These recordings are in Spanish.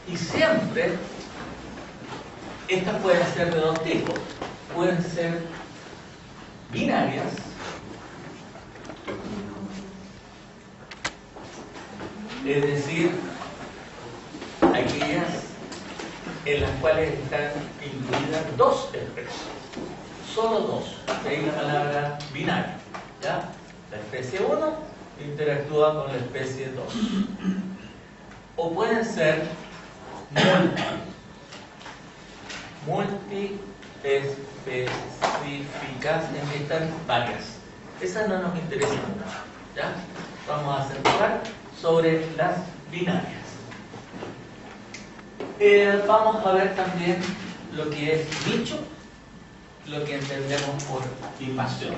Y siempre, estas pueden ser de dos tipos. Pueden ser binarias, es decir, aquellas en las cuales están incluidas dos especies, solo dos, de ahí la palabra binaria, ¿ya? La especie 1 interactúa con la especie 2. O pueden ser multiespecíficas, en que están varias. Esas no nos interesan mucho, ¿ya? Vamos a centrar sobre las binarias. Vamos a ver también lo que es nicho, lo que entendemos por invasión.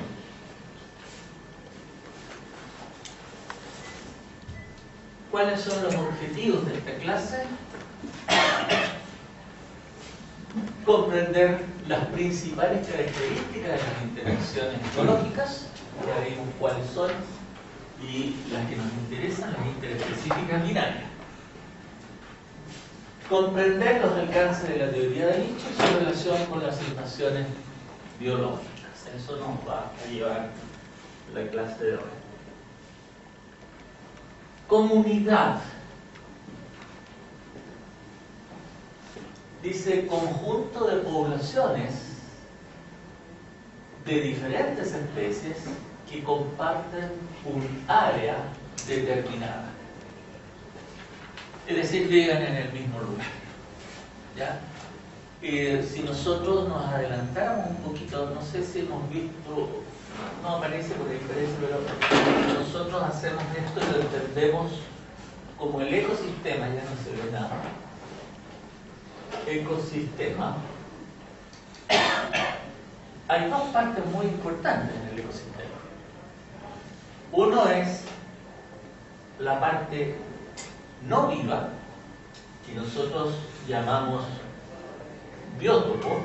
¿Cuáles son los objetivos de esta clase? Comprender las principales características de las interacciones ecológicas, ya vimos cuáles son, y las que nos interesan, las interespecíficas binarias. Comprender los alcances de la teoría de nicho y su relación con las situaciones biológicas. Eso nos va a llevar la clase de hoy. Comunidad. Dice conjunto de poblaciones de diferentes especies que comparten un área determinada. Es decir, viven en el mismo lugar, ¿ya? Si nosotros nos adelantáramos un poquito, no sé si hemos visto, no aparece por ahí, pero nosotros hacemos esto y lo entendemos como el ecosistema, ya no se ve nada. Ecosistema. Hay dos partes muy importantes en el ecosistema. Uno es la parte no viva, que nosotros llamamos biótopo,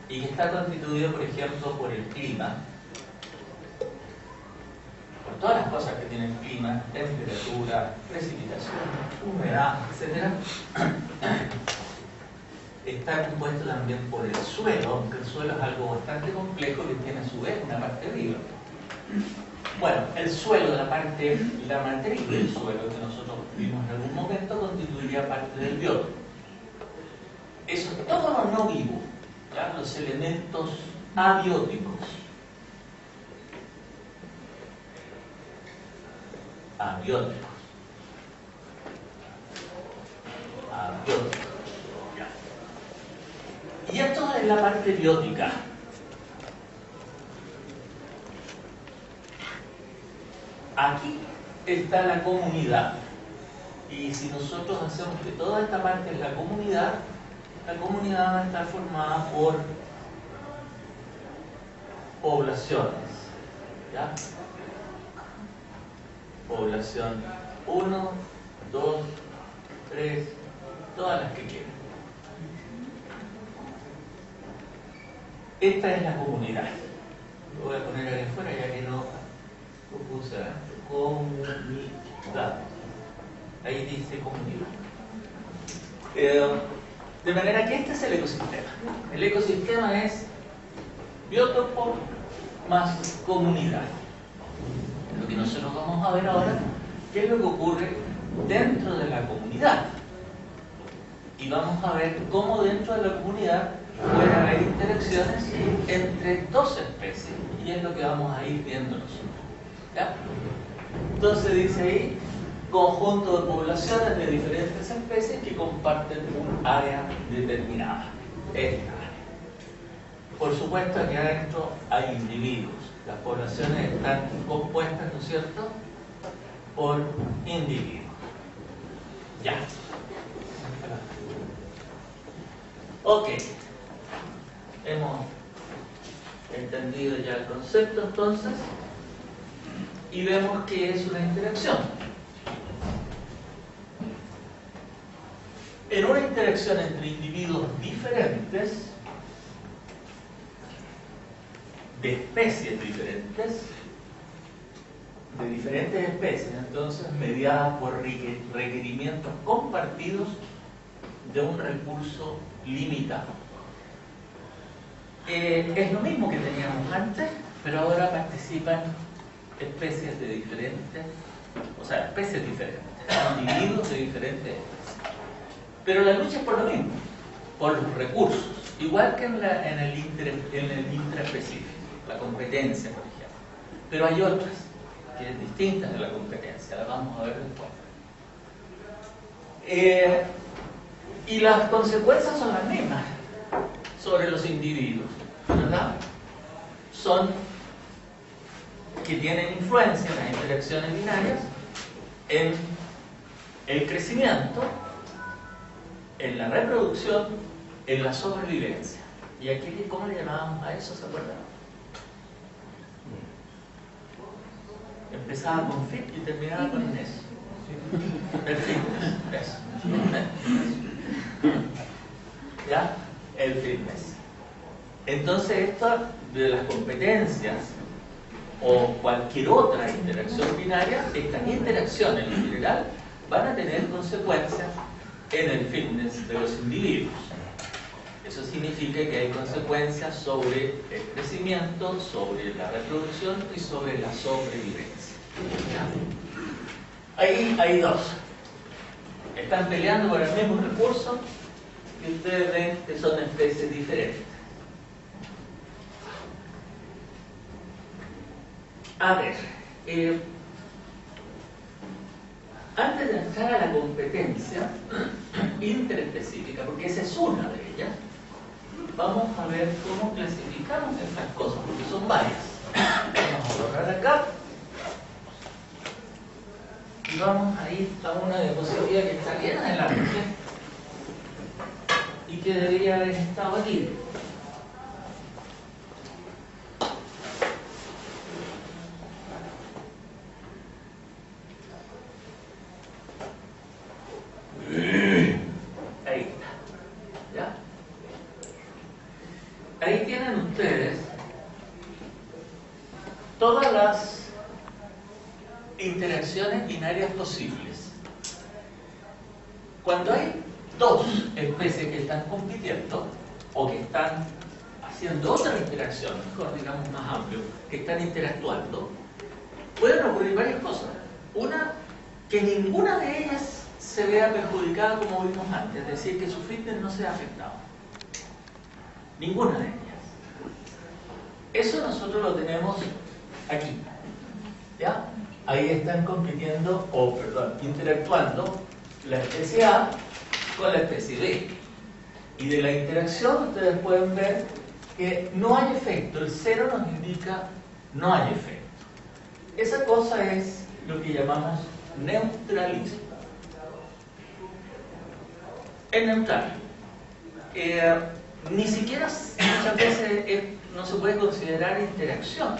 y que está constituido, por ejemplo, por el clima, por todas las cosas que tienen clima, temperatura, precipitación, humedad, etc. Está compuesto también por el suelo, aunque el suelo es algo bastante complejo que tiene a su vez una parte viva. Bueno, el suelo, la matriz del suelo que nosotros vimos en algún momento, constituiría parte del biótopo. Eso es todo lo no vivo, ¿ya? Los elementos abióticos. Abióticos. ¿Ya? Y esto es la parte biótica. Aquí está la comunidad. Y si nosotros hacemos que toda esta parte es la comunidad va a estar formada por poblaciones, ¿ya? Población 1, 2, 3, todas las que quieran. Esta es la comunidad. Lo voy a poner ahí afuera ya que no lo puse. Comunidad. Ahí dice comunidad. De manera que este es el ecosistema. El ecosistema es biótopo más comunidad. Lo que nosotros vamos a ver ahora, qué es lo que ocurre dentro de la comunidad. Y vamos a ver cómo dentro de la comunidad pueden haber interacciones entre dos especies. Y es lo que vamos a ir viendo nosotros, ¿ya? Entonces dice ahí, conjunto de poblaciones de diferentes especies que comparten un área determinada. Esta área. Por supuesto, aquí adentro hay individuos. Las poblaciones están compuestas, ¿no es cierto?, por individuos. Ya. Ok. Hemos entendido ya el concepto, entonces, y vemos que es una interacción. En una interacción entre individuos diferentes, de especies diferentes, de diferentes especies, entonces mediadas por requerimientos compartidos de un recurso limitado. Es lo mismo que teníamos antes, pero ahora participan especies de diferentes, o sea, especies diferentes, individuos de diferentes especies. Pero la lucha es por lo mismo, por los recursos, igual que en el intraespecífico, la competencia, por ejemplo. Pero hay otras que es distintas de la competencia, la vamos a ver después. Y las consecuencias son las mismas sobre los individuos, ¿verdad? Son que tienen influencia en las interacciones binarias, en el crecimiento, en la reproducción, en la sobrevivencia. ¿Y aquí cómo le llamábamos a eso? ¿Se acuerdan? Empezaba con fit y terminaba con eso. El fitness, eso. ¿Ya? El fitness. Entonces, esto de las competencias o cualquier otra interacción binaria, estas interacciones en general van a tener consecuencias en el fitness de los individuos. Eso significa que hay consecuencias sobre el crecimiento, sobre la reproducción y sobre la sobrevivencia. Ahí hay dos. Están peleando por el mismo recurso y ustedes ven que son especies diferentes. A ver, antes de entrar a la competencia interespecífica, porque esa es una de ellas, vamos a ver cómo clasificamos estas cosas, porque son varias. Vamos a borrar acá y vamos a ir a una diapositiva que está bien adelante y que debería haber estado aquí. Ahí está. ¿Ya? Ahí tienen ustedes todas las interacciones binarias posibles. Cuando hay dos especies que están compitiendo o que están haciendo otra interacción, mejor digamos más amplio, que están interactuando, pueden ocurrir varias cosas. Una, que ninguna de ellas se vea perjudicada como vimos antes, es decir, que su fitness no sea afectado. Ninguna de ellas. Eso nosotros lo tenemos aquí. ¿Ya? Ahí están compitiendo, o perdón, interactuando la especie A con la especie B. Y de la interacción ustedes pueden ver que no hay efecto. El cero nos indica no hay efecto. Esa cosa es lo que llamamos neutralismo. Es neutral. Ni siquiera muchas veces no se puede considerar interacción.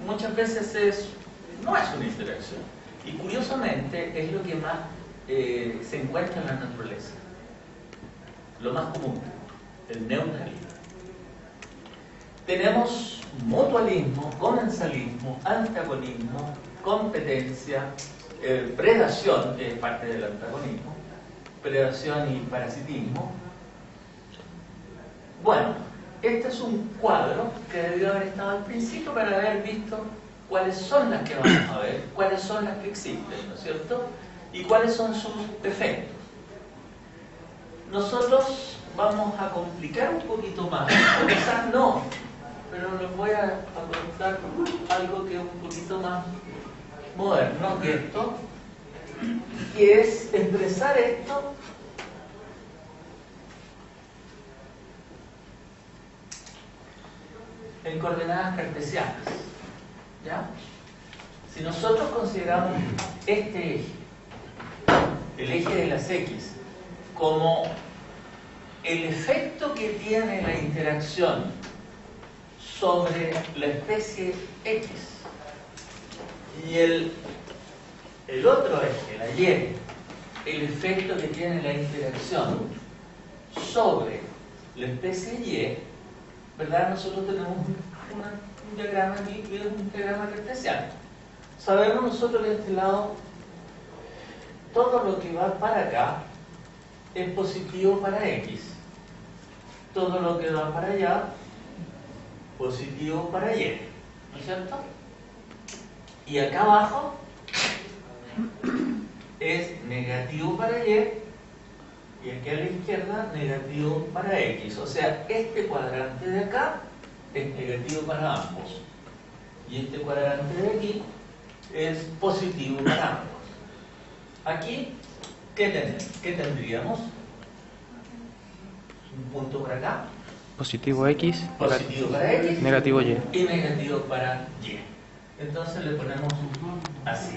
Muchas veces no es una interacción. Y curiosamente es lo que más se encuentra en la naturaleza. Lo más común, el neutralismo. Tenemos mutualismo, comensalismo, antagonismo, competencia, predación, que es parte del antagonismo, predación y parasitismo. Bueno, este es un cuadro que debió haber estado al principio para haber visto cuáles son las que vamos a ver, cuáles son las que existen, ¿no es cierto? Y cuáles son sus efectos. Nosotros vamos a complicar un poquito más, o quizás no, pero les voy a contar algo que es un poquito más moderno que esto, que es expresar esto en coordenadas cartesianas. ¿Ya? Si nosotros consideramos este eje, el eje de las X, como el efecto que tiene la interacción sobre la especie X, y el otro eje, la Y, el efecto que tiene la interacción sobre la especie Y, ¿verdad? Nosotros tenemos un diagrama aquí que es un diagrama cartesiano. Sabemos nosotros de este lado todo lo que va para acá es positivo para X. Todo lo que va para allá, positivo para Y. ¿No es cierto? Y acá abajo es negativo para Y. Y aquí a la izquierda, negativo para X. O sea, este cuadrante de acá es negativo para ambos. Y este cuadrante de aquí es positivo para ambos. Aquí, ¿qué tendríamos? Un punto por acá. Positivo X. Positivo para X. Negativo Y. Y negativo para Y. Entonces le ponemos así.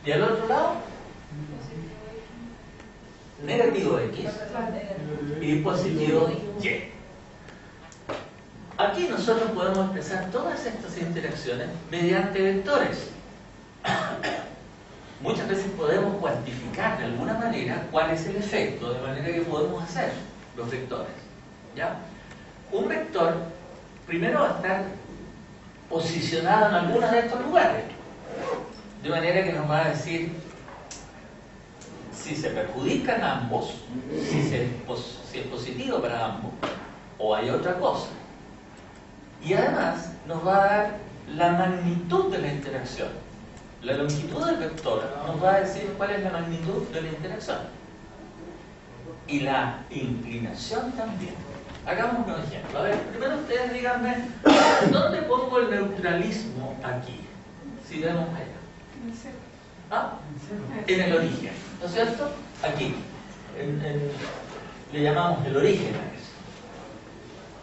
Y al otro lado, negativo X y positivo Y. Aquí nosotros podemos expresar todas estas interacciones mediante vectores. Muchas veces podemos cuantificar de alguna manera cuál es el efecto, de manera que podemos hacer los vectores. ¿Ya? Un vector primero va a estar posicionado en algunos de estos lugares, de manera que nos va a decir si se perjudican ambos, si es positivo para ambos, o hay otra cosa. Y además nos va a dar la magnitud de la interacción. La longitud del vector nos va a decir cuál es la magnitud de la interacción. Y la inclinación también. Hagamos un ejemplo. A ver, primero ustedes díganme, ¿dónde pongo el neutralismo aquí? Si vemos allá. ¿Ah? En el origen, ¿no es cierto? Aquí. Le llamamos el origen a eso.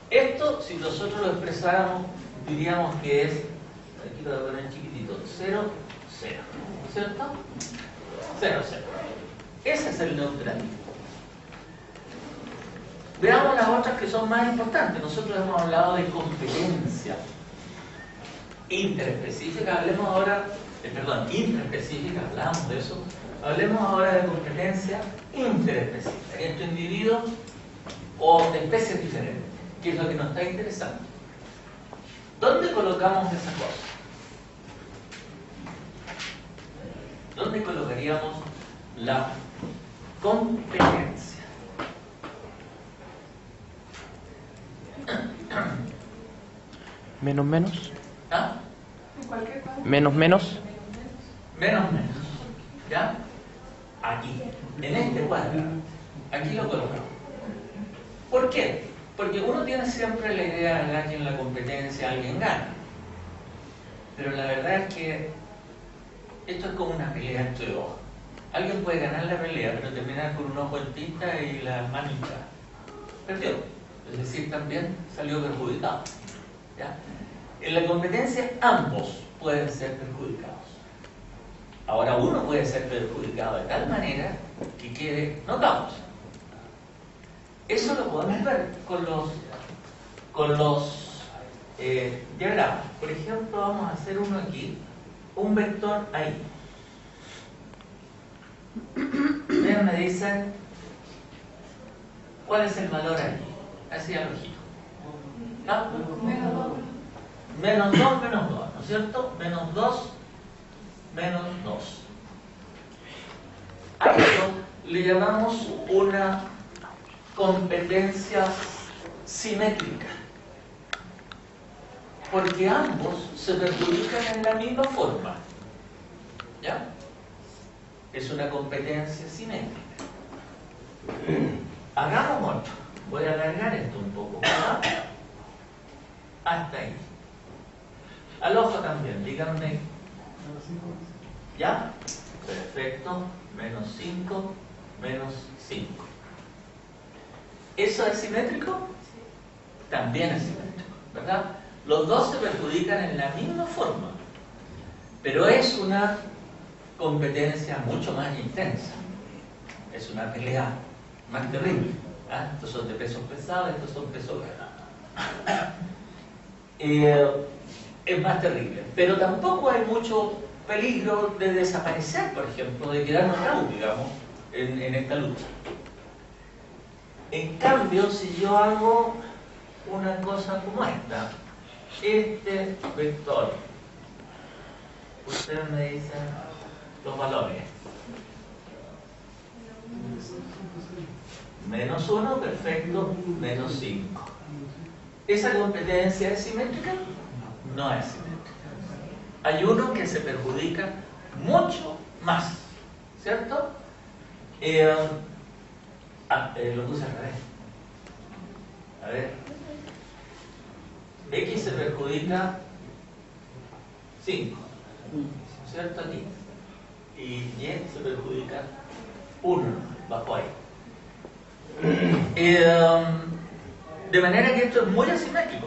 Esto, si nosotros lo expresáramos, diríamos que es, aquí lo voy a poner chiquitito, 0, 0. ¿No es cierto? 0, 0. Ese es el neutralismo. Veamos las otras que son más importantes. Nosotros hemos hablado de competencia interespecífica. Hablemos ahora, intraespecífica, hablamos de eso. Hablemos ahora de competencia interespecífica, entre individuos o de especies diferentes, que es lo que nos está interesando. ¿Dónde colocamos esa cosa? ¿Dónde colocaríamos la competencia? Menos menos. ¿Ah? Menos menos. Menos menos. ¿Ya? Aquí, en este cuadro. Aquí lo colocamos. ¿Por qué? Porque uno tiene siempre la idea de que en la competencia alguien gana. Pero la verdad es que esto es como una pelea entre ojos. Alguien puede ganar la pelea, pero terminar con un ojo en tinta y la manita. Perdió. Es decir, también salió perjudicado. ¿Ya? En la competencia ambos pueden ser perjudicados. Ahora uno puede ser perjudicado de tal manera que quede knockout. Eso lo podemos ver con los diagramas. Por ejemplo, vamos a hacer uno aquí, un vector ahí. Ustedes me dicen cuál es el valor ahí. Así al ojito. ¿Ah? Menos 2, menos 2, ¿no es cierto? Menos 2, menos 2. A esto le llamamos una competencia simétrica, porque ambos se perjudican en la misma forma. ¿Ya? Es una competencia simétrica. Hagamos otro. Voy a alargar esto un poco. ¿Ah? Hasta ahí. Al ojo también, díganme. ¿Ya? Perfecto. Menos 5, menos 5. ¿Eso es simétrico? También es simétrico, ¿verdad? Los dos se perjudican en la misma forma, pero es una competencia mucho más intensa. Es una pelea más terrible. ¿Ah? Estos son de pesos pesados, estos son pesos es más terrible. Pero tampoco hay mucho peligro de desaparecer, por ejemplo, de quedar nocaut, digamos, en esta lucha. En cambio, si yo hago una cosa como esta, este vector, ustedes me dicen los valores. Menos 1, perfecto, menos 5. ¿Esa competencia es simétrica? No es simétrica. Hay uno que se perjudica mucho más, ¿cierto? Lo puse al revés. A ver. X se perjudica 5, ¿cierto? Aquí. Y Y se perjudica 1, bajo ahí. De manera que esto es muy asimétrico.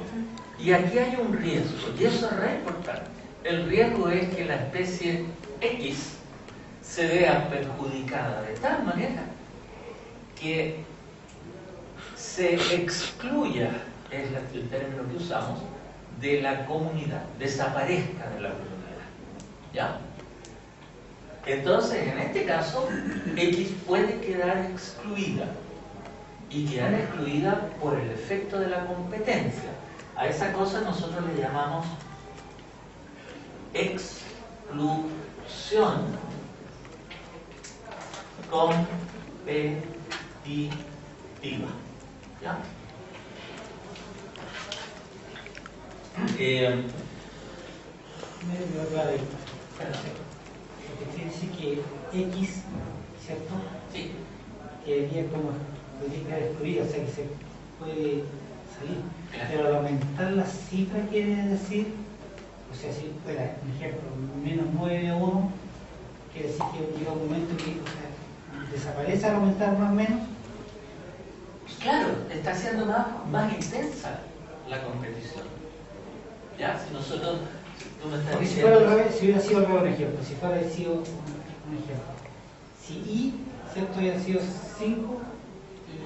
Y aquí hay un riesgo, y eso es re importante. El riesgo es que la especie X se vea perjudicada de tal manera que se excluya, es el término que usamos, de la comunidad, desaparezca de la comunidad. ¿Ya? Entonces, en este caso, X puede quedar excluida. Y quedar excluida por el efecto de la competencia. A esa cosa nosotros le llamamos exclusión competitiva. ¿Ya? Porque dice que X, ¿cierto? Sí. Quedaría como podría quedar excluida, o sea que se puede salir. Pero al aumentar la cifra quiere decir, o sea, si fuera, por ejemplo, menos 9 a 1, quiere decir que llega un momento que, o sea, desaparece al aumentar más o menos. Claro, está siendo más intensa la competición. ¿Ya? Si nosotros, tú me estás Porque diciendo... si fuera al revés, si hubiera sido al revés un ejemplo, si fuera sido un ejemplo. Si Y, ¿cierto? Hubiera sido 5.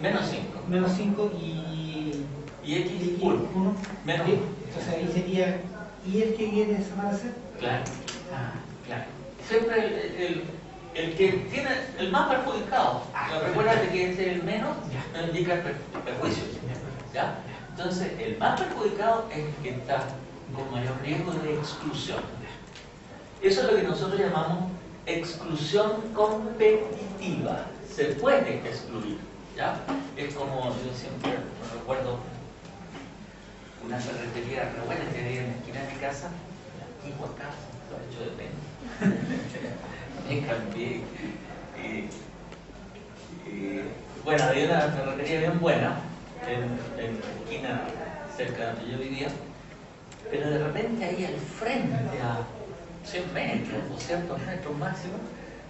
Menos 5. Menos 5 y X 1. Menos 1. Entonces ahí sería ¿y el que quiere desaparecer? Claro. Claro. Siempre el que tiene el más perjudicado. Recuerda que este es el menos, no indica el perjuicio. ¿Ya? Entonces, el más perjudicado es el que está con mayor riesgo de exclusión. Eso es lo que nosotros llamamos exclusión competitiva. Se puede excluir. ¿Ya? Es como yo siempre recuerdo una ferretería re buena que había en la esquina de mi casa, aquí por acá, lo he hecho de pena. Me cambié. Bueno, había una ferretería bien buena en la esquina cerca de donde yo vivía, pero de repente ahí al frente, a 100 metros, 200 metros máximo,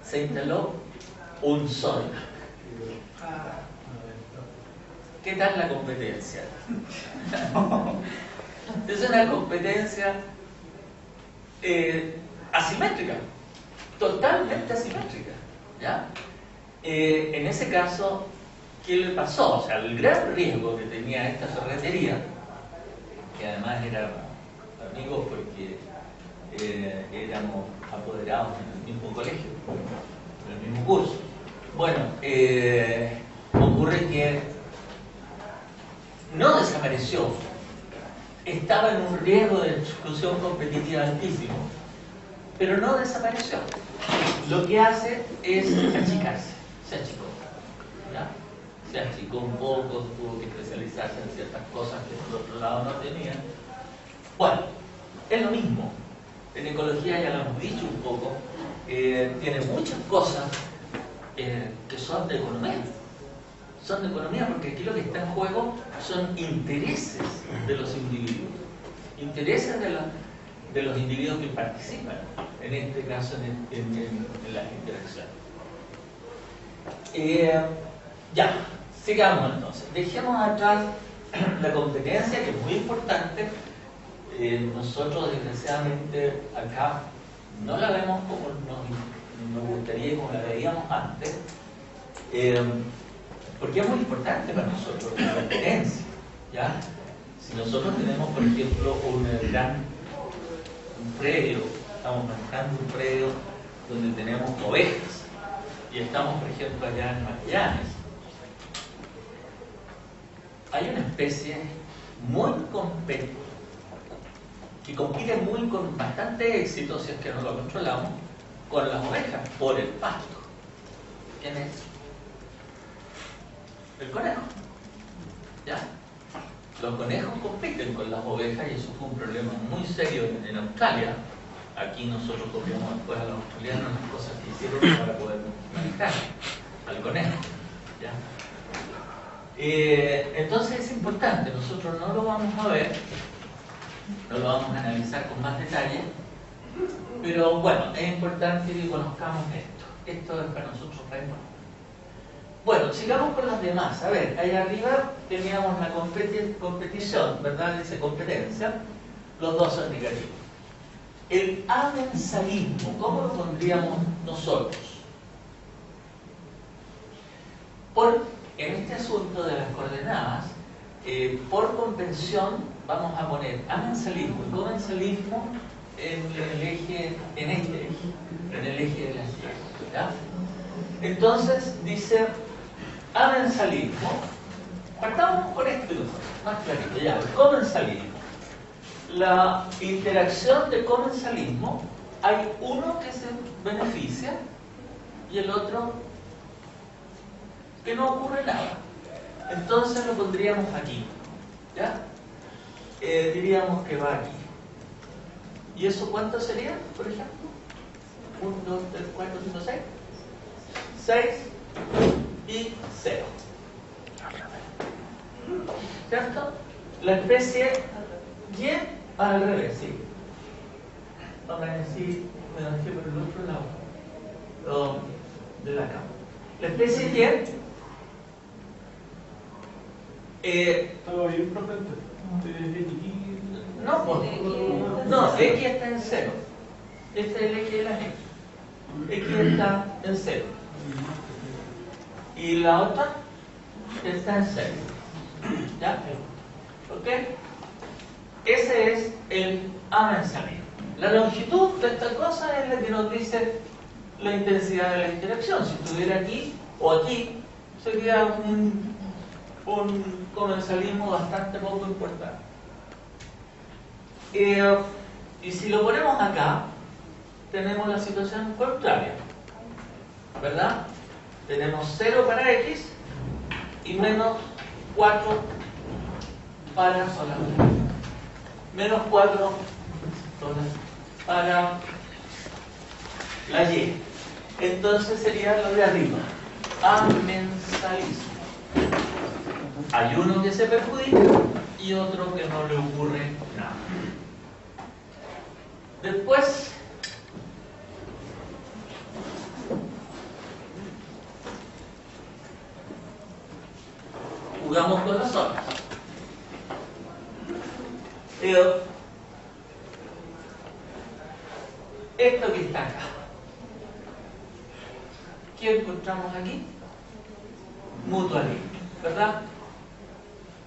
se instaló un sol. ¿Qué tal la competencia? Es una competencia asimétrica, totalmente asimétrica. ¿Ya? En ese caso, ¿qué le pasó? O sea, el gran riesgo que tenía esta ferretería, que además éramos amigos porque éramos apoderados en el mismo colegio, en el mismo curso. Bueno, ocurre que no desapareció, estaba en un riesgo de exclusión competitiva altísimo, pero no desapareció. Lo que hace es achicarse, se achicó. ¿Ya? Se achicó un poco, tuvo que especializarse en ciertas cosas que por otro lado no tenía. Bueno, es lo mismo. En ecología ya lo hemos dicho un poco, tiene muchas cosas que son de economía. Son de economía porque aquí lo que está en juego son intereses de los individuos, intereses de los individuos que participan, en este caso en las interacciones. Ya, sigamos entonces. Dejemos atrás la competencia, que es muy importante. Nosotros desgraciadamente acá no la vemos como nos gustaría y como la veíamos antes. Porque es muy importante para nosotros la competencia, ¿ya? Si nosotros tenemos, por ejemplo, un predio, estamos manejando un predio donde tenemos ovejas y estamos, por ejemplo, allá en Magallanes, hay una especie muy que compite con bastante éxito, si es que no lo controlamos, con las ovejas por el pasto. ¿Quién es? el conejo. ¿Ya? Los conejos compiten con las ovejas y eso fue un problema muy serio en Australia. Aquí nosotros copiamos después a los australianos las cosas que hicieron para poder manejar al conejo. ¿Ya? Entonces es importante, nosotros no lo vamos a ver, no lo vamos a analizar con más detalle, pero bueno, es importante que conozcamos esto. Esto es para nosotros re importante. Bueno, sigamos con las demás. A ver, ahí arriba teníamos la competición, ¿verdad? Dice competencia. Los dos son negativos. El amensalismo, ¿cómo lo pondríamos nosotros? En este asunto de las coordenadas, por convención vamos a poner amensalismo y comensalismo en el eje, en el eje de las Y, ¿ya? Entonces dice amensalismo. Partamos con esto más clarito, ya, el comensalismo. La interacción de comensalismo, hay uno que se beneficia y el otro que no ocurre nada. Entonces lo pondríamos aquí, ¿ya? Diríamos que va aquí. ¿Y eso cuánto sería, por ejemplo? 1, 2, 3, 4, 5, 6. 6 y 0. ¿Cierto? La especie Y al revés, sí. Vamos a decir, me lo dejé por el otro lado de la cama. La especie Y estaba bien potente. No, X está en 0. Este es el X de las X. X está en 0. Y la otra está en 0. ¿Ya? ¿Ok? Ese es el amensalismo. La longitud de esta cosa es la que nos dice la intensidad de la interacción. Si estuviera aquí o aquí, sería un comensalismo bastante poco importante. Y si lo ponemos acá, tenemos la situación contraria, ¿verdad? Tenemos 0 para X y menos 4 para solamente. Menos 4 para la Y. Entonces sería lo de arriba. Amensalismo. Hay uno que se perjudica y otro que no le ocurre nada. Después, jugamos con las zonas. Esto que está acá, ¿qué encontramos aquí? Mutualismo, ¿verdad?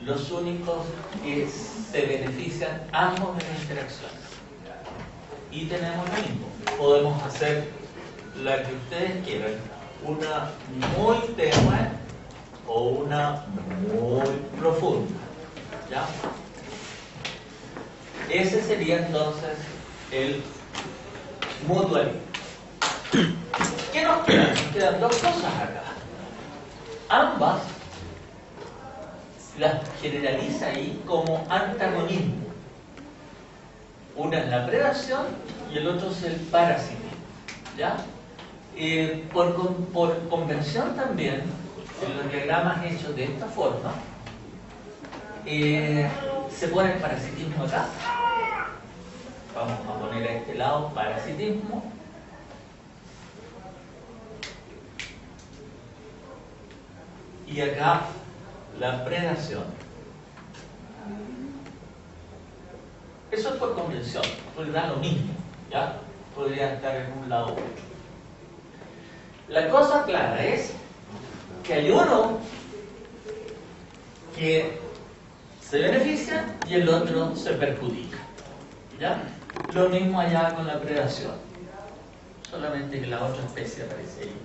Los únicos que se benefician ambos de la interacción. Y tenemos lo mismo. Podemos hacer la que ustedes quieran, una muy tenue o una muy profunda. ¿Ya? Ese sería entonces el mutualismo. ¿Qué nos quedan? Nos quedan dos cosas acá. Ambas las generaliza ahí como antagonismo. Una es la predación y el otro es el parasitismo. ¿Ya? Por convención también, en los diagramas hechos de esta forma, se pone el parasitismo acá. Vamos a poner a este lado parasitismo. Y acá la predación. Eso es por convención, porque da lo mismo, ¿ya? Podría estar en un lado u otro. La cosa clara es que hay uno que se beneficia y el otro se perjudica, ¿ya? Lo mismo allá con la predación, solamente que la otra especie aparece ahí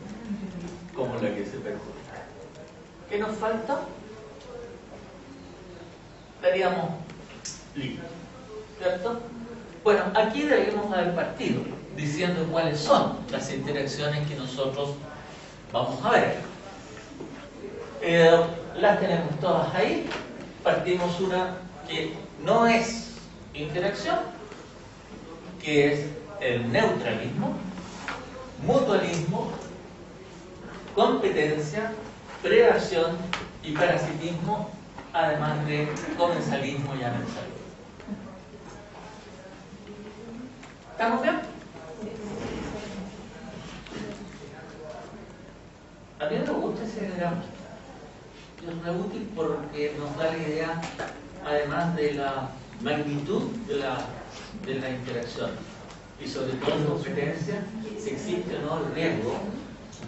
como la que se perjudica. ¿Qué nos falta? Estaríamos listos, ¿cierto? Bueno, aquí debemos haber partido diciendo cuáles son las interacciones que nosotros vamos a ver. las tenemos todas ahí. Partimos una que no es interacción, que es el neutralismo, mutualismo, competencia, predación y parasitismo, además de comensalismo y amensalismo. ¿Estamos bien? A mí me gusta ese diagrama. Es muy útil porque nos da la idea, además de la magnitud de la interacción y sobre todo en competencia, si existe o no el riesgo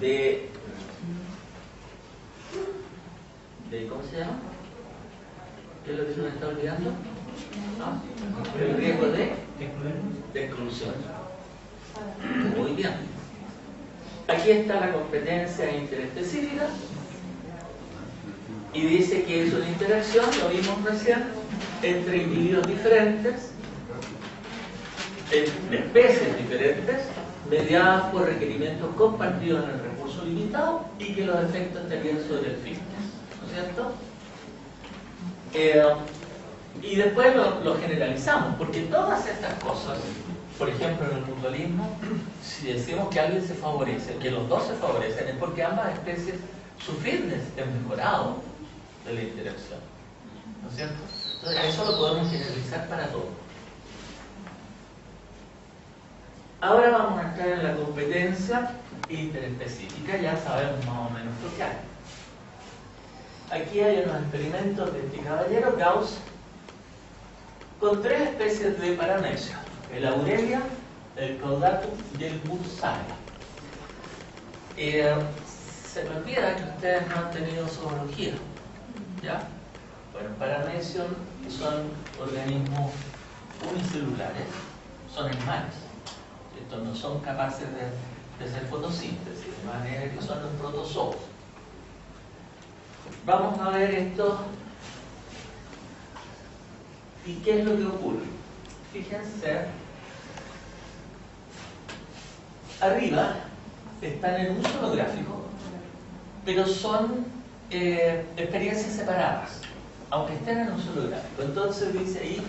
de ¿cómo se llama? ¿Qué es lo que se me está olvidando? ¿Ah? El riesgo de exclusión. Muy bien. Aquí está la competencia interespecífica y dice que es una interacción, lo vimos recién, entre individuos diferentes, de especies diferentes, mediadas por requerimientos compartidos en el recurso limitado y que los efectos estarían sobre el fin. ¿No es cierto? Y después lo generalizamos, porque todas estas cosas, por ejemplo en el mutualismo, si decimos que alguien se favorece, que los dos se favorecen, es porque ambas especies, su fitness es mejorado de la interacción. ¿No es cierto? Entonces eso lo podemos generalizar para todo. Ahora vamos a entrar en la competencia interespecífica, ya sabemos más o menos lo que hay. Aquí hay unos experimentos de este caballero, Gauss, con 3 especies de Paramecium: el Aurelia, el Caudatum y el Bursaria. Se me olvida que ustedes no han tenido zoología, ¿ya? Bueno, Paramecium son organismos unicelulares, son animales. Estos no son capaces de hacer fotosíntesis, de manera que son los protozoos. Vamos a ver esto. ¿Y qué es lo que ocurre? Fíjense, arriba están en un solo gráfico, pero son experiencias separadas, aunque estén en un solo gráfico. Entonces dice ahí,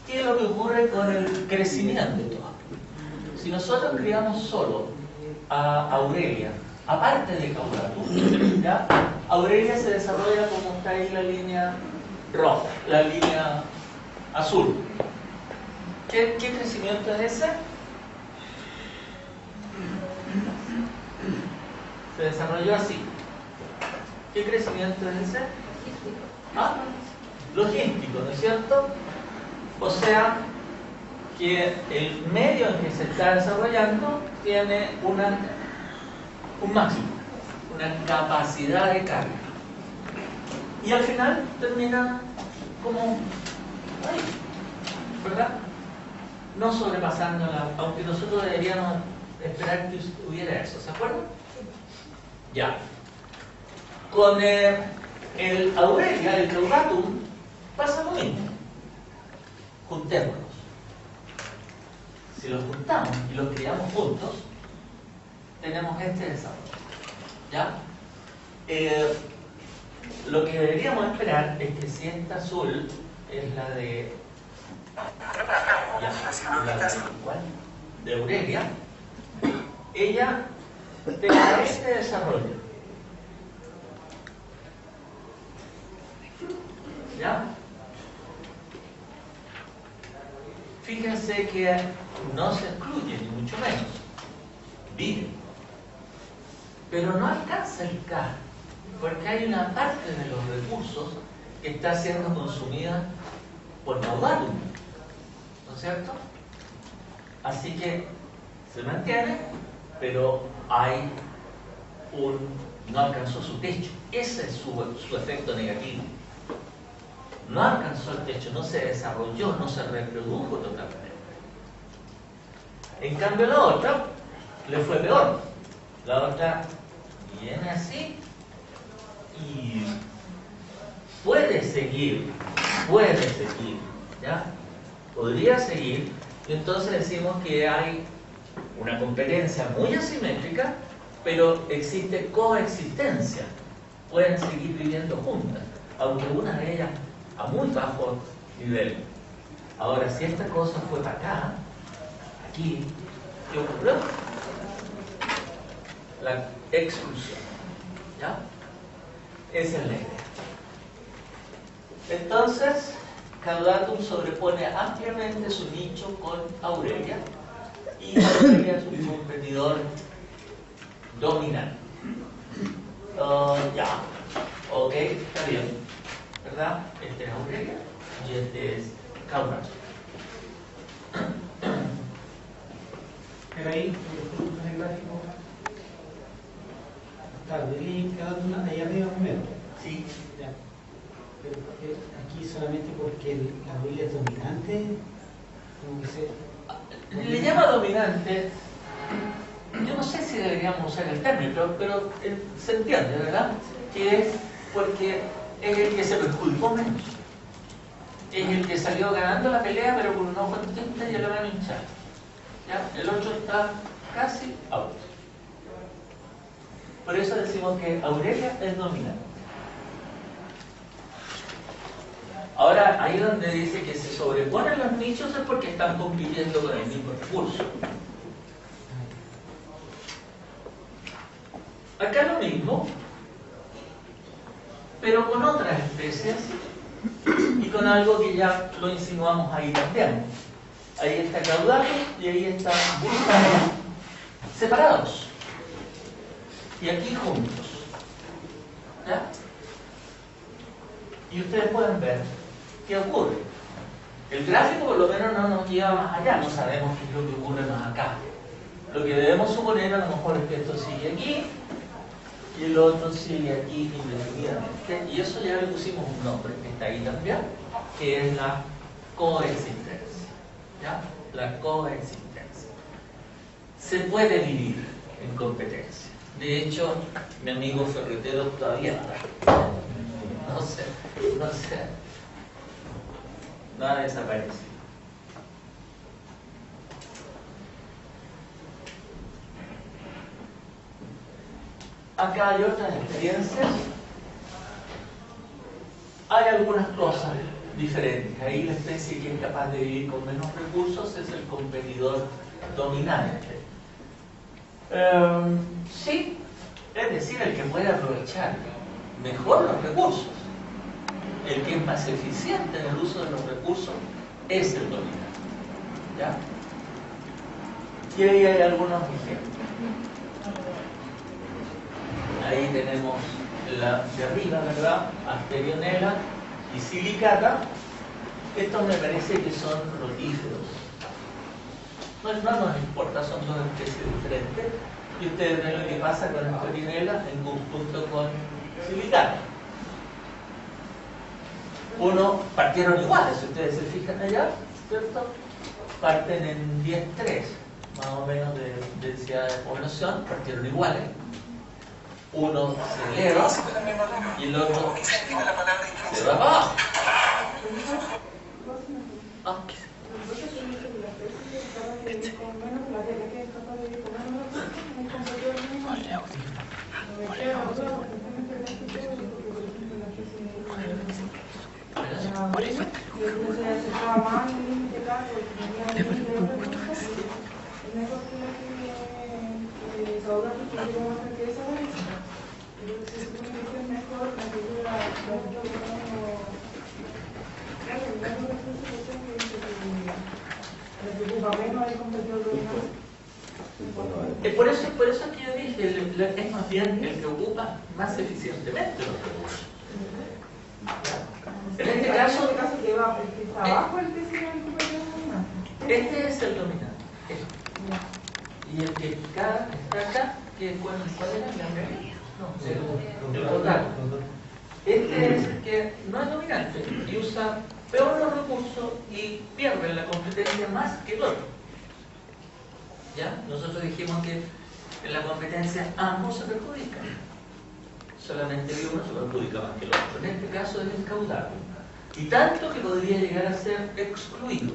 ¿qué es lo que ocurre con el crecimiento? Si nosotros criamos solo a Aurelia, aparte de Caudatum, ¿ya? Aurelia se desarrolla como está ahí la línea roja, la línea azul. ¿Qué crecimiento es ese? Se desarrolló así. ¿Qué crecimiento es ese? ¿Ah? Logístico, ¿no es cierto? O sea, que el medio en que se está desarrollando tiene un máximo, una capacidad de carga. Y al final termina como ahí, ¿verdad? No sobrepasándola, aunque nosotros deberíamos esperar que hubiera eso, ¿se acuerdan? Ya. Con el Aurelia, el Caudatum, pasa lo mismo. Juntémonos. Si los juntamos y los criamos juntos, tenemos este desarrollo. ¿Ya? Lo que deberíamos esperar es que si esta azul es la de de Aurelia, ella tenga este desarrollo. ¿Ya? Fíjense que no se excluye, ni mucho menos. Vive. Pero no alcanza el K, porque hay una parte de los recursos que está siendo consumida por Caudatum, ¿no es cierto? Así que se mantiene, pero hay no alcanzó su techo. Ese es su efecto negativo. No alcanzó el techo, no se desarrolló, no se reprodujo totalmente. En cambio la otra le fue peor. La otra viene así y puede seguir, ¿ya? Podría seguir, y entonces decimos que hay una competencia muy asimétrica, pero existe coexistencia pueden seguir viviendo juntas, aunque una de ellas a muy bajo nivel. Ahora, si esta cosa fue para acá, aquí, ¿qué ocurrió? La exclusión. ¿Ya? Esa es la idea. Entonces, Caudatum sobrepone ampliamente su nicho con Aurelia, y Aurelia es un competidor dominante. Ya, ok, está bien, ¿verdad? Este es Aurelia y este es Caudatum. Pero ahí, en el gráfico, está Aurelia y Caudatum ahí arriba primero. Sí. Ya. Pero aquí solamente porque la Aurelia es dominante, como que se... Le llama dominante. Yo no sé si deberíamos usar el término, pero se entiende, ¿verdad? Que es porque es el que se perjudicó menos. Es el que salió ganando la pelea, pero con un ojo en tinta y el mano hinchada. ¿Ya? El otro está casi out. Por eso decimos que Aurelia es dominante. Ahora, ahí donde dice que se sobreponen los nichos es porque están compitiendo con el mismo recurso. Acá lo mismo, pero con otras especies y con algo que ya lo insinuamos ahí también. Ahí está Caudatum y ahí está Vulcano, separados. Y aquí juntos. ¿Ya? Y ustedes pueden ver qué ocurre. El gráfico por lo menos no nos lleva más allá, no sabemos qué es lo que ocurre más acá. Lo que debemos suponer a lo mejor es que esto sigue aquí y el otro sigue aquí indefinidamente, y eso ya le pusimos un nombre que está ahí también, que es la coexistencia. ¿Ya? La coexistencia. Se puede vivir en competencia. De hecho, mi amigo ferretero todavía está. No sé, no ha desaparecido. Acá hay otras experiencias. Hay algunas cosas diferentes. Ahí la especie que es capaz de vivir con menos recursos es el competidor dominante. Sí, es decir, el que puede aprovechar mejor los recursos. El que es más eficiente en el uso de los recursos es el dominante. ¿Ya? Y ahí hay algunos ejemplos. Ahí tenemos la de arriba, ¿verdad? Asterionella y silicata. Estos me parece que son rotíferos. No nos importa, son dos especies diferentes. Y ustedes ven lo que pasa con Asterionella en conjunto con silicata. Uno partieron iguales, si ustedes se fijan allá, ¿cierto? Parten en 10-3, más o menos de densidad de población, partieron iguales. Uno se eleva y el otro se va para abajo. Por eso Por eso que yo dije, es más bien el que ocupa más eficientemente los recursos. En este caso, que va, el que está abajo, el que se va a recuperar. Este es el dominante. Y el que está acá, ¿cuál era? No, el total. Este es el que no es dominante y usa peor los recursos y pierde la competencia más que el otro. ¿Ya? Nosotros dijimos que en la competencia ambos se perjudican. Solamente que uno se perjudica más que el otro. En este caso es el Caudatum. Y tanto que podría llegar a ser excluido.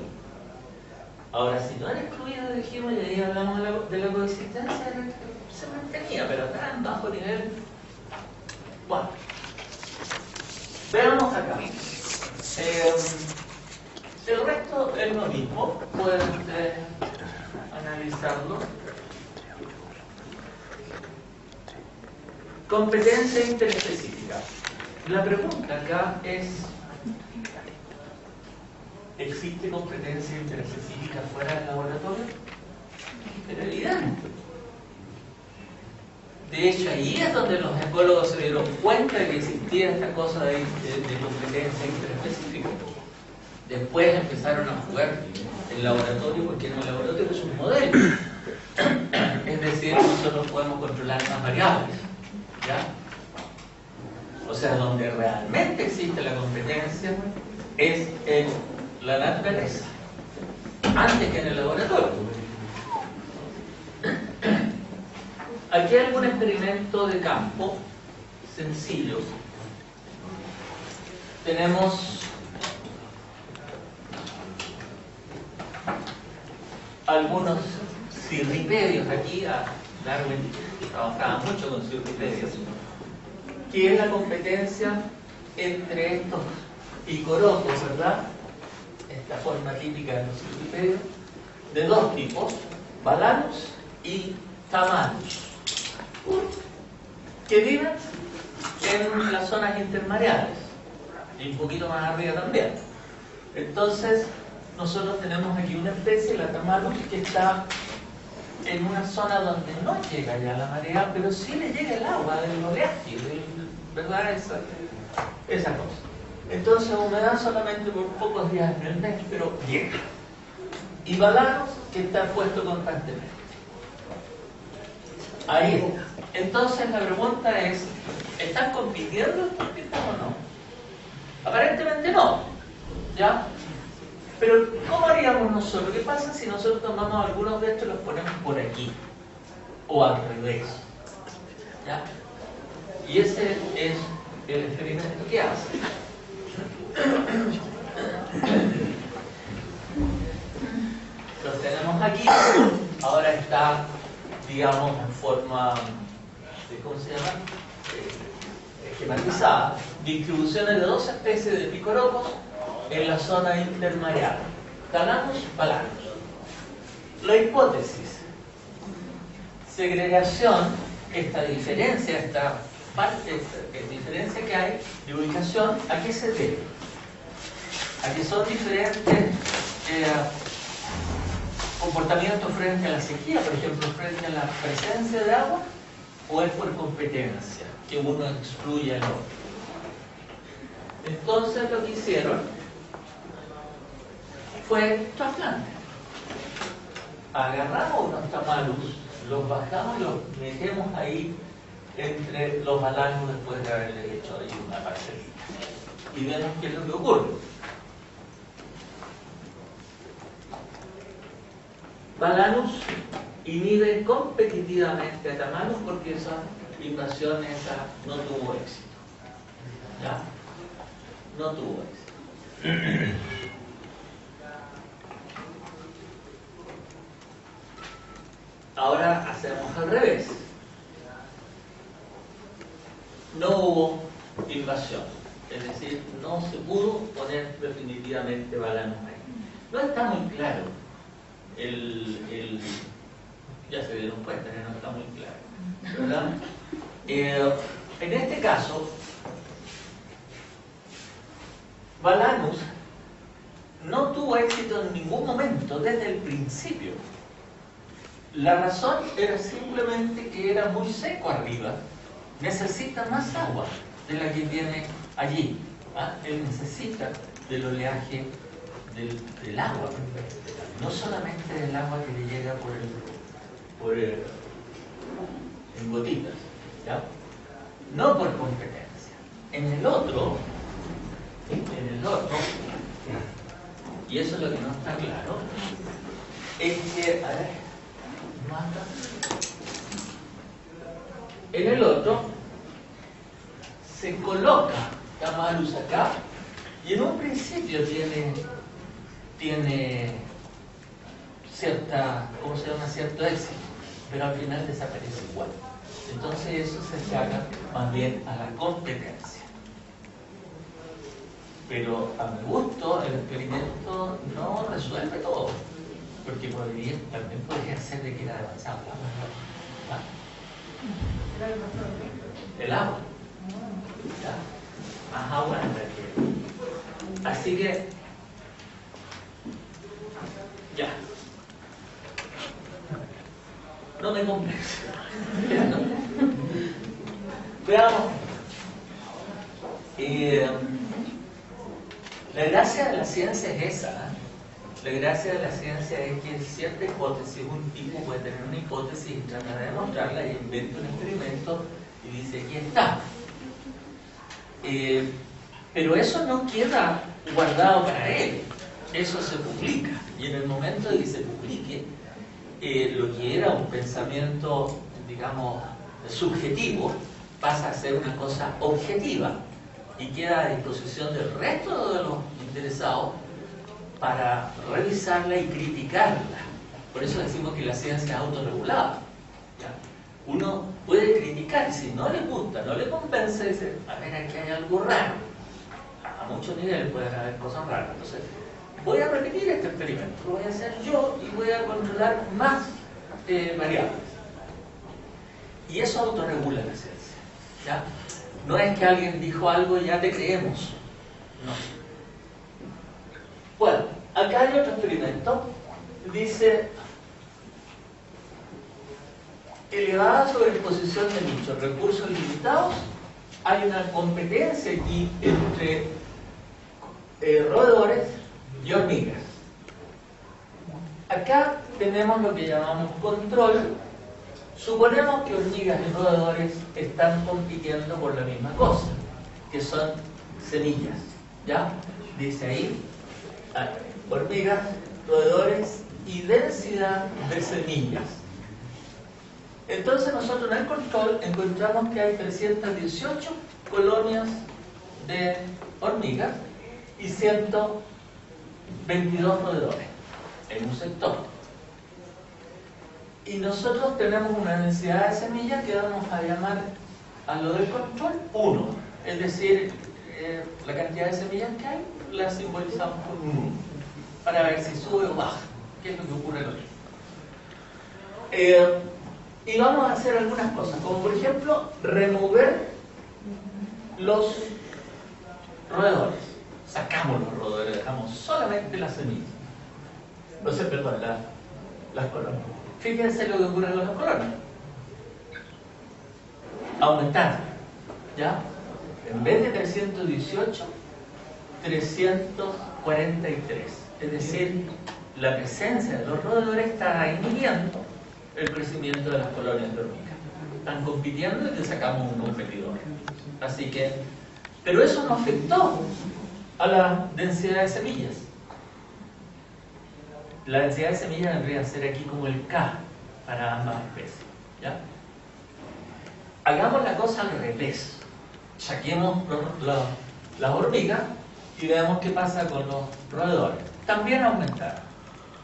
Ahora, si no era excluido, dijimos, y ahí hablamos de la coexistencia, se mantenía, pero tan bajo nivel. Bueno. tenemos acá. El resto es lo mismo, pueden analizarlo. Competencia interespecífica. La pregunta acá es: ¿existe competencia interespecífica fuera del laboratorio? Pero evidente. De hecho, ahí es donde los ecólogos se dieron cuenta de que existía esta cosa de competencia interespecífica. Después empezaron a jugar el laboratorio, porque en el laboratorio es un modelo. Es decir, nosotros podemos controlar más variables, ¿ya? O sea, donde realmente existe la competencia es en la naturaleza, antes que en el laboratorio. Aquí hay algún experimento de campo sencillo. Tenemos algunos cirripedios aquí. Darwin trabajaba mucho con cirripedios, que es la competencia entre estos picorocos, ¿verdad? Esta forma típica de los cirripedios, de dos tipos, Balanus y Tamanus, que viven en las zonas intermareales y un poquito más arriba también. Entonces, nosotros tenemos aquí una especie, la Tamanus, que está en una zona donde no llega ya la marea, pero sí le llega el agua del oleaje, ¿verdad? Esa cosa. Entonces, humedad solamente por pocos días en el mes, pero llega. Y Balanus, que está puesto constantemente. Ahí está. Entonces la pregunta es: ¿están compitiendo estos tipos o no? Aparentemente no, ¿ya? Pero ¿cómo haríamos nosotros? ¿Qué pasa si nosotros tomamos algunos de estos y los ponemos por aquí? O al revés, ¿ya? Y ese es el experimento que hace. Los tenemos aquí. Ahora está, digamos, en forma de, ¿cómo se llama? Esquematizada. Distribuciones de dos especies de picorocos en la zona intermareal. Talanus, Balanus. La hipótesis: segregación, esta diferencia, esta diferencia que hay de ubicación, ¿a qué se debe? A que son diferentes comportamientos frente a la sequía, por ejemplo, frente a la presencia de agua, o es por competencia, que uno excluye al otro. Entonces lo que hicieron fue trasplante. Agarramos unos tamalus, los bajamos y los metemos ahí entre los balanus después de haberle hecho ahí una parcelita. Y vemos qué es lo que ocurre. Balanus inhibe competitivamente a Tamanus porque esa invasión no tuvo éxito. ¿Ya? No tuvo éxito. Ahora hacemos al revés. No hubo invasión, es decir, no se pudo poner definitivamente Balanus ahí. No está muy claro. Ya se dieron cuenta que no está muy claro, ¿verdad? En este caso, Balanus no tuvo éxito en ningún momento desde el principio. La razón era simplemente que era muy seco arriba, necesita más agua de la que tiene allí. Él necesita del oleaje del agua, no solamente del agua que le llega en gotitas, ¿ya? No por competencia. En el otro, y eso es lo que no está claro, es que, en el otro se coloca Tamalus acá y en un principio tiene cierta, ¿cómo se llama? Cierto éxito, pero al final desaparece igual. Entonces eso se llama más bien a la competencia. Pero a mi gusto el experimento no resuelve todo, porque también podría ser de que era demasiado agua. El agua. ¿Ya? Más agua en la que. Así que, ya. No me convence. Veamos. La gracia de la ciencia es esa. La gracia de la ciencia es que cierta hipótesis, un tipo puede tener una hipótesis y trata de demostrarla y inventa un experimento y dice, aquí está. Pero eso no queda guardado para él, eso se publica. Y en el momento de que se publique, lo que era un pensamiento, digamos, subjetivo, pasa a ser una cosa objetiva y queda a disposición del resto de los interesados para revisarla y criticarla. Por eso decimos que la ciencia es autorregulada. ¿Ya? Uno puede criticar y si no le gusta, no le convence, dice, a ver, aquí hay algo raro. A muchos niveles pueden haber cosas raras. Entonces, voy a repetir este experimento, lo voy a hacer yo y voy a controlar más variables. Y eso autorregula la ciencia. ¿Ya? No es que alguien dijo algo y ya te creemos. No. Bueno, acá hay otro experimento. Dice, elevada sobreexposición de nichos, recursos limitados, hay una competencia aquí entre roedores y hormigas. Acá tenemos lo que llamamos control. Suponemos que hormigas y roedores están compitiendo por la misma cosa, que son semillas. ¿Ya? Dice ahí, hormigas, roedores y densidad de semillas. Entonces nosotros en el control encontramos que hay 318 colonias de hormigas y 122 roedores en un sector. Y nosotros tenemos una densidad de semillas que vamos a llamar a lo del control 1. Es decir, la cantidad de semillas que hay la simbolizamos por 1 para ver si sube o baja, qué es lo que ocurre en el otro. Y vamos a hacer algunas cosas, como por ejemplo remover los roedores. Sacamos los roedores, dejamos solamente las semillas. O sea, perdón, las colonias. Fíjense lo que ocurre con las colonias. Aumentar. ¿Ya? En vez de 318, 343. Es decir, la presencia de los roedores está inhibiendo el crecimiento de las colonias de hormigas. Están compitiendo y le sacamos un competidor. Así que, pero eso no afectó a la densidad de semillas. La densidad de semillas vendría a ser aquí como el K para ambas especies. ¿Ya? Hagamos la cosa al revés. Saquemos las hormigas y veamos qué pasa con los roedores. También aumentaron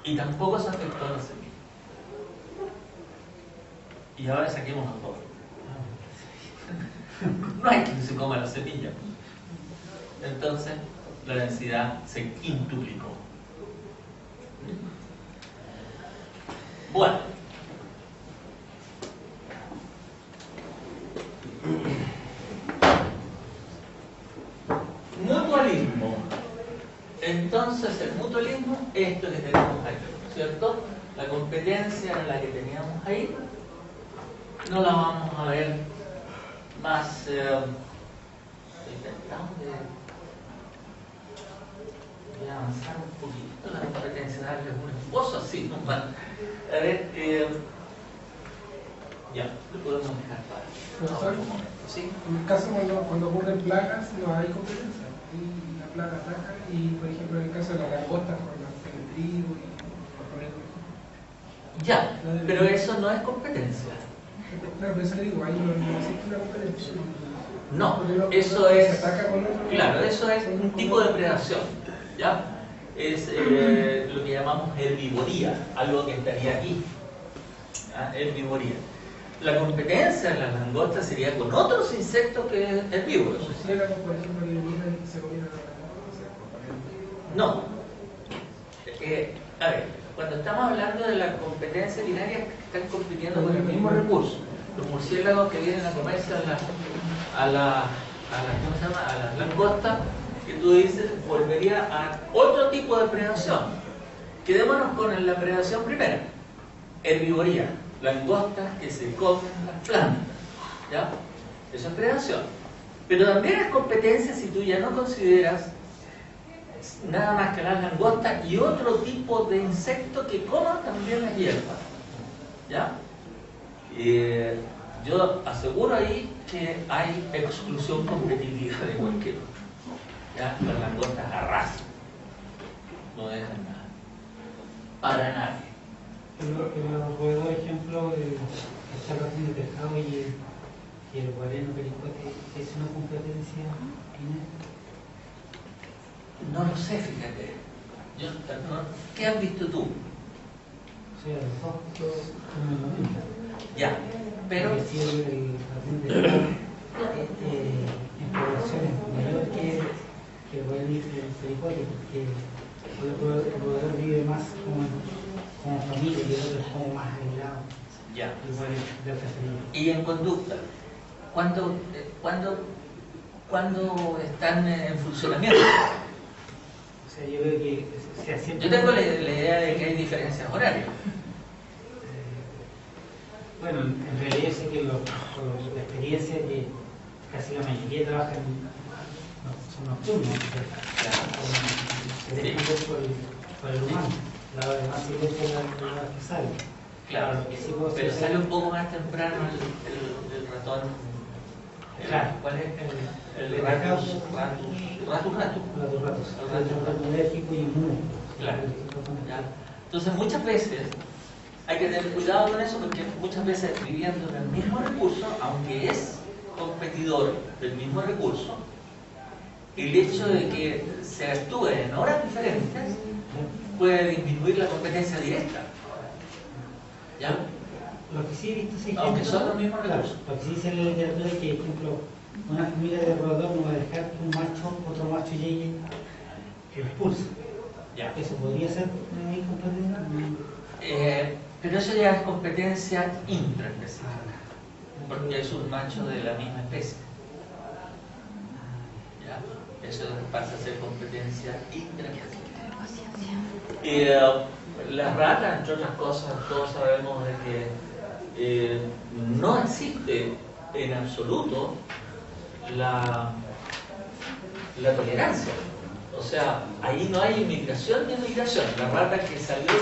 y tampoco se afectó a la semilla. Y ahora saquemos los dos. No hay quien se coma la semilla. Entonces la densidad se quintuplicó. Bueno, mutualismo. Entonces el mutualismo, esto que tenemos ahí, ¿cierto? La competencia en la que teníamos ahí, no la vamos a ver más. Voy a avanzar un poquito la competencia, darle un esposo así nomás. A ver, ya, lo podemos dejar para profesor, otro momento, ¿sí? En el caso cuando ocurren plagas no hay competencia y la plaga ataca y por ejemplo en el caso de la langosta con el trigo y por poner Ya, pero eso no es competencia. claro, por eso le digo, ahí no existe una competencia. No, eso es, claro, eso es un tipo de predación, ¿ya? Es lo que llamamos herbivoría, algo que estaría aquí, ¿ya? Herbivoría. La competencia en las langostas sería con otros insectos que herbívoros. Si éramos, por ejemplo, que vinieran y se comieran las langostas, No. A ver, cuando estamos hablando de la competencia binaria, están compitiendo con el mismo recurso. Los murciélagos que vienen a comerse a ¿cómo se llama? A las langostas, que tú dices, volvería a otro tipo de predación. Quedémonos con la predación primera. Herbivoría, langostas que se comen las plantas. ¿Ya? Eso es predación. Pero también es competencia si tú ya no consideras nada más que las langostas y otro tipo de insecto que coma también las hierbas. ¿Ya? Yo aseguro ahí que hay exclusión competitiva de cualquier otro. ¿Ya? Las langostas arrasan. No dejan nada. Para nadie. Pero puedo ejemplo el salvación de pescado y el guareno pericote, ¿es una competencia final? No lo sé, fíjate. ¿Qué has visto tú? O sea, los dos son lo mismo. Ya, pero... Es decir, el salvación de pescado en poblaciones mayor que el guareno y el pericote, porque el roedor vive más como familia y el otro es como más aislado. Ya. Igual de otra familia. Y en conducta, ¿cuándo están en funcionamiento? O sea, yo veo que se asienta. Yo tengo la idea de que hay diferencias horarias. Bueno, en realidad sé que por la experiencia que casi la mayoría trabajan son nocturnos, se dejan ver por el humano. La hora más silencia es la hora que sale. Claro, Lo que sí puedo pero hacer- sale un poco más temprano el ratón. Claro. ¿Cuál es? El Ratus. ratus. Los ratos. El ratón alérgico y inmune. Claro. ¿Ya? Entonces muchas veces hay que tener cuidado con eso porque muchas veces viviendo en el mismo recurso, aunque es competidor del mismo recurso, el hecho de que se actúe en horas diferentes puede disminuir la competencia directa. ¿Ya? Lo que sí he visto es Aunque son los mismos recursos. Lo que sí dice en la literatura es que, por ejemplo, una familia de roedor no va a dejar que otro macho llegue que lo expulse. Ya. ¿Eso podría ser una incompetencia? Pero eso ya es competencia intraespecífica, porque es un macho de la misma especie. ¿Ya? Eso pasa a ser competencia intraespecífica. Las ratas, entre otras cosas, todos sabemos de que no existe en absoluto la tolerancia. O sea, ahí no hay inmigración ni emigración. La rata que salió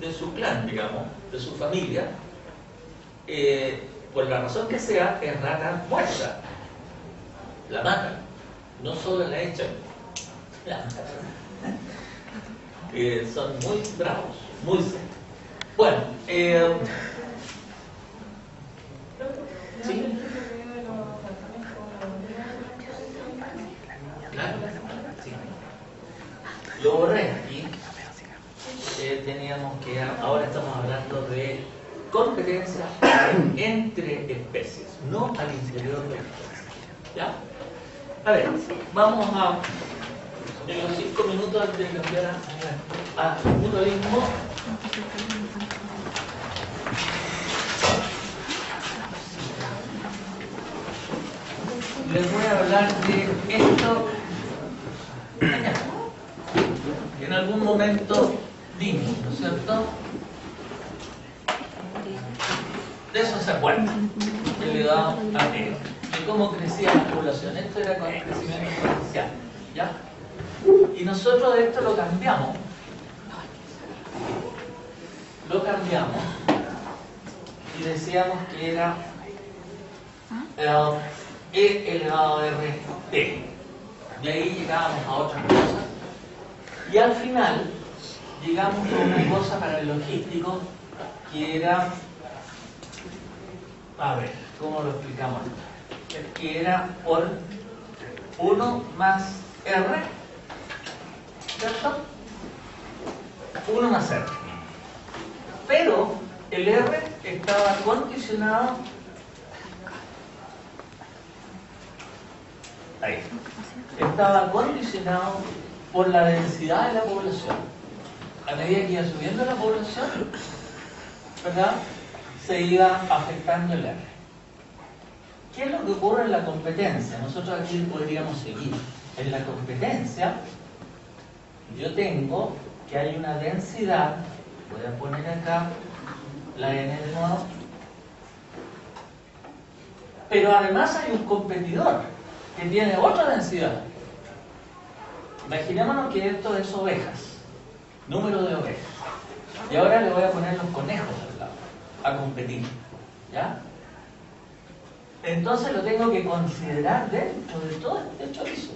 de su clan, digamos, de su familia, por la razón que sea, es rata muerta. La matan, no solo la echan. La matan. Son muy bravos, muy secos. Bueno, ¿sí? Claro, sí. Lo borré aquí. Teníamos que, ahora estamos hablando de competencia entre especies, no al interior de la especie. ¿Ya? A ver, vamos a, en los 5 minutos antes de cambiar a mutualismo, les voy a hablar de esto que en algún momento vimos, ¿no es cierto? De eso se acuerda, el legado a T, de cómo crecía la población. Esto era con el crecimiento exponencial, ¿ya? Y nosotros de esto lo cambiamos. Y decíamos que era E elevado a RT. Y ahí llegábamos a otras cosas. Y al final llegamos a una cosa para el logístico que era, a ver, ¿cómo lo explicamos? Que era por 1 más R, ¿cierto? 1 más R. Pero el R estaba condicionado, estaba condicionado por la densidad de la población. A medida que iba subiendo la población, ¿verdad?, se iba afectando el R. ¿Qué es lo que ocurre en la competencia? Nosotros aquí podríamos seguir. En la competencia, yo tengo que hay una densidad, voy a poner acá la N de nuevo, pero además hay un competidor que tiene otra densidad. Imaginémonos que esto es ovejas, número de ovejas, y ahora le voy a poner los conejos al lado, a competir, ¿ya? Entonces lo tengo que considerar dentro de todo este chorizo.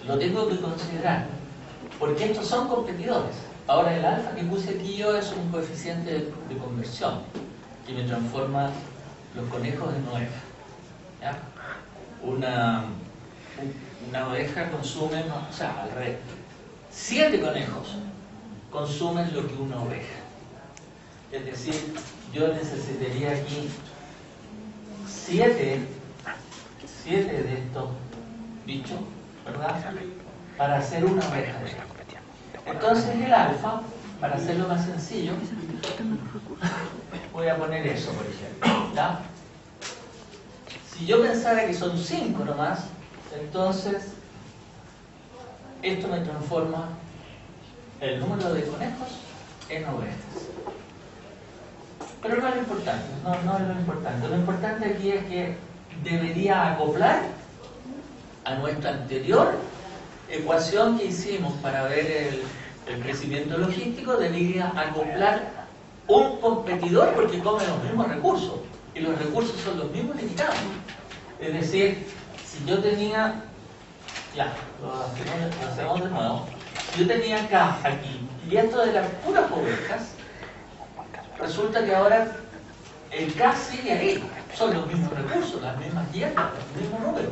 Lo tengo que considerar, porque estos son competidores. Ahora el alfa que puse aquí yo es un coeficiente de conversión, que me transforma los conejos en ovejas, ¿ya? Una oveja consume, o sea, al revés, 7 conejos consumen lo que una oveja. Es decir, yo necesitaría aquí 7 de estos bichos, ¿verdad?, para hacer una oveja de ellos. Entonces el alfa, para hacerlo más sencillo, voy a poner eso, por ejemplo, ¿ya? Si yo pensara que son 5 nomás, entonces esto me transforma el número de conejos en ovejas. Pero no es lo importante, no es lo importante. Lo importante aquí es que debería acoplar a nuestra anterior ecuación que hicimos para ver el crecimiento logístico, debería acoplar un competidor porque come los mismos recursos y los recursos son los mismos limitados. Es decir, si yo tenía, ya, lo hacemos de nuevo, si yo tenía K aquí y esto de las puras ovejas, resulta que ahora el K sigue ahí, son los mismos recursos, las mismas hierbas, el mismo número,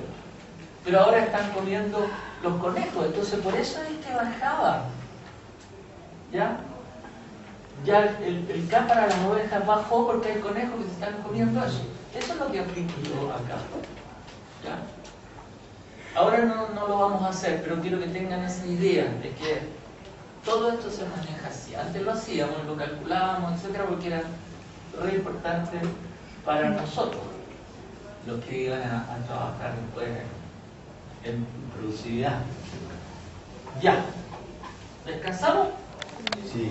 pero ahora están comiendo los conejos, entonces por eso es que bajaba, ¿ya? Ya el K para las ovejas bajó porque hay conejos que se están comiendo eso. Eso es lo que aplico yo acá, ¿ya? Ahora no lo vamos a hacer, pero quiero que tengan esa idea de que todo esto se maneja así. Antes lo hacíamos, lo calculábamos, etcétera, porque era re importante para nosotros, los que iban a trabajar después en productividad. Ya. ¿Descansamos? Sí.